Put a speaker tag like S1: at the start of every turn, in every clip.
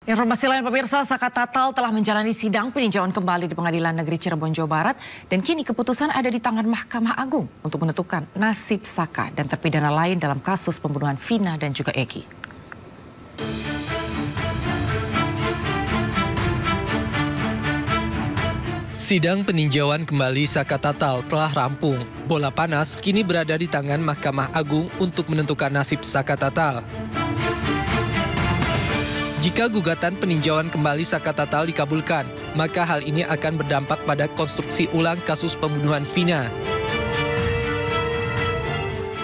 S1: Informasi lain pemirsa, Saka Tatal telah menjalani sidang peninjauan kembali di Pengadilan Negeri Cirebon, Jawa Barat. Dan kini keputusan ada di tangan Mahkamah Agung untuk menentukan nasib Saka dan terpidana lain dalam kasus pembunuhan Vina dan juga Egi.
S2: Sidang peninjauan kembali Saka Tatal telah rampung. Bola panas kini berada di tangan Mahkamah Agung untuk menentukan nasib Saka Tatal. Jika gugatan peninjauan kembali Saka Tatal dikabulkan, maka hal ini akan berdampak pada konstruksi ulang kasus pembunuhan Vina.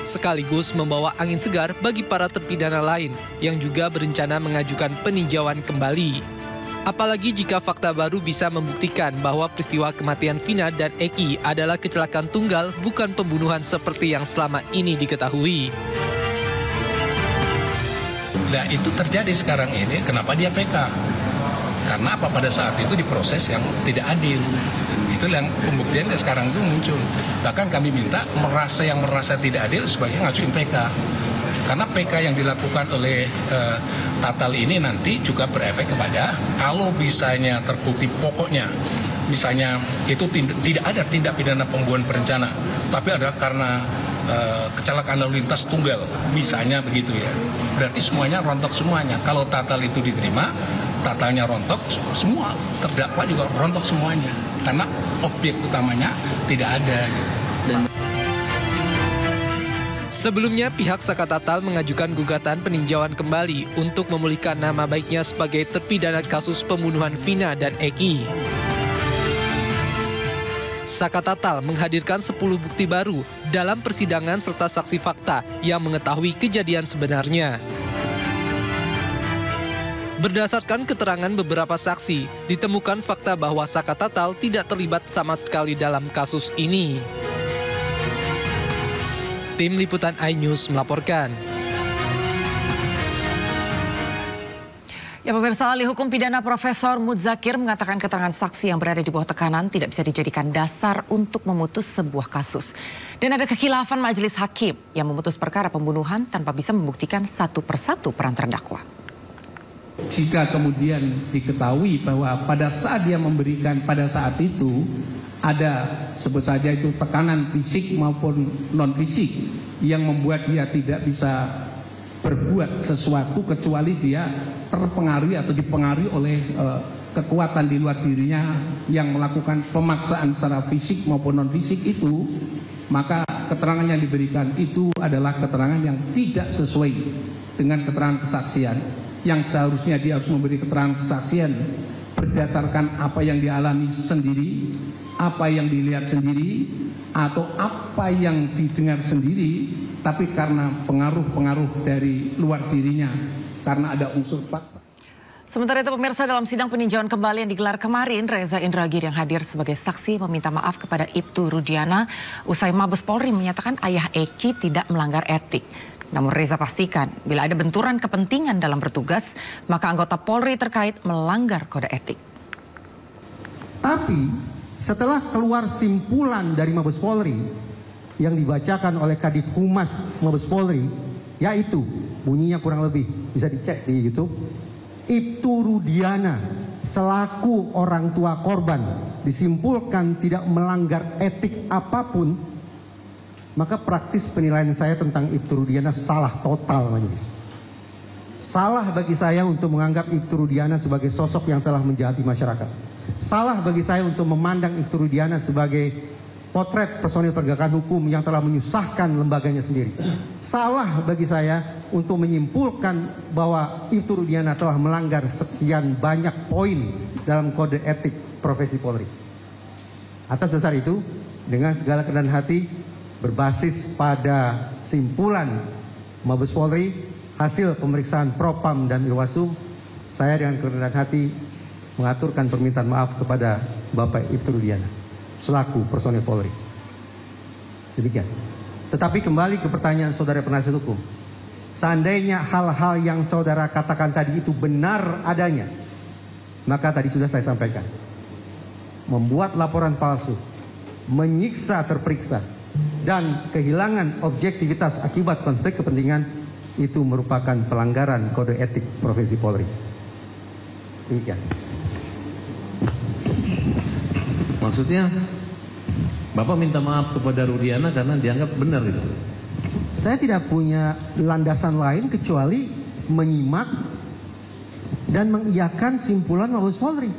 S2: Sekaligus membawa angin segar bagi para terpidana lain yang juga berencana mengajukan peninjauan kembali. Apalagi jika fakta baru bisa membuktikan bahwa peristiwa kematian Vina dan Eki adalah kecelakaan tunggal, bukan pembunuhan seperti yang selama ini diketahui.
S3: Nah, itu terjadi sekarang ini, kenapa dia PK? Karena apa? Pada saat itu diproses yang tidak adil. Itu yang pembuktiannya sekarang itu muncul. Bahkan kami minta yang merasa tidak adil sebaiknya ngajuin PK. Karena PK yang dilakukan oleh Tatal ini nanti juga berefek kepada kalau misalnya terbukti pokoknya, misalnya itu tidak ada tindak pidana pembunuhan berencana, tapi ada karena kecelakaan lalu lintas tunggal, misalnya begitu ya. Berarti semuanya rontok semuanya. Kalau Tatal itu diterima, Tatalnya rontok, semua terdakwa juga rontok semuanya. Karena objek utamanya tidak ada. Gitu.
S2: Sebelumnya, pihak Saka Tatal mengajukan gugatan peninjauan kembali untuk memulihkan nama baiknya sebagai terpidana kasus pembunuhan Vina dan Eki. Saka Tatal menghadirkan 10 bukti baru dalam persidangan serta saksi fakta yang mengetahui kejadian sebenarnya. Berdasarkan keterangan beberapa saksi, ditemukan fakta bahwa Saka Tatal tidak terlibat sama sekali dalam kasus ini. Tim Liputan iNews melaporkan.
S1: Ya pemirsa, ahli hukum pidana Profesor Muzakir mengatakan keterangan saksi yang berada di bawah tekanan tidak bisa dijadikan dasar untuk memutus sebuah kasus. Dan ada kekhilafan majelis hakim yang memutus perkara pembunuhan tanpa bisa membuktikan satu persatu peran terdakwa.
S4: Jika kemudian diketahui bahwa pada saat dia memberikan pada saat itu ada sebut saja itu tekanan fisik maupun non fisik yang membuat dia tidak bisa berbuat sesuatu kecuali dia terpengaruhi atau dipengaruhi oleh kekuatan di luar dirinya yang melakukan pemaksaan secara fisik maupun non fisik itu, maka keterangan yang diberikan itu adalah keterangan yang tidak sesuai dengan keterangan kesaksian, yang seharusnya dia harus memberi keterangan kesaksian berdasarkan apa yang dialami sendiri, apa yang dilihat sendiri, atau apa yang didengar sendiri, tapi karena pengaruh-pengaruh dari luar dirinya, karena ada unsur paksa.
S1: Sementara itu pemirsa, dalam sidang peninjauan kembali yang digelar kemarin, Reza Indragiri yang hadir sebagai saksi meminta maaf kepada Ibtu Rudiana usai Mabes Polri menyatakan ayah Eki tidak melanggar etik. Namun Reza pastikan bila ada benturan kepentingan dalam bertugas, maka anggota Polri terkait melanggar kode etik.
S5: Tapi setelah keluar simpulan dari Mabes Polri yang dibacakan oleh Kadif Humas Mabes Polri, yaitu bunyinya kurang lebih bisa dicek di YouTube, Ibtu Rudiana selaku orang tua korban disimpulkan tidak melanggar etik apapun, maka praktis penilaian saya tentang Ibtu Rudiana salah total, majelis. Salah bagi saya untuk menganggap Ibtu Rudiana sebagai sosok yang telah menjahati masyarakat. Salah bagi saya untuk memandang Ibtu Rudiana sebagai potret personil penegakan hukum yang telah menyusahkan lembaganya sendiri. Salah bagi saya untuk menyimpulkan bahwa Ibtu Rudiana telah melanggar sekian banyak poin dalam kode etik profesi Polri. Atas dasar itu, dengan segala kerendahan hati, berbasis pada simpulan Mabes Polri, hasil pemeriksaan Propam dan Irwasum, saya dengan kerendahan hati mengaturkan permintaan maaf kepada Bapak Ibtu Rudiana selaku personil Polri. Demikian. Tetapi kembali ke pertanyaan saudara penasihat hukum. Seandainya hal-hal yang saudara katakan tadi itu benar adanya, maka tadi sudah saya sampaikan. Membuat laporan palsu, menyiksa terperiksa, dan kehilangan objektivitas akibat konflik kepentingan itu merupakan pelanggaran kode etik profesi Polri. Demikian.
S6: Maksudnya Bapak minta maaf kepada Rudiana karena dianggap benar itu.
S5: Saya tidak punya landasan lain kecuali menyimak dan mengiyakan simpulan Mabes Polri.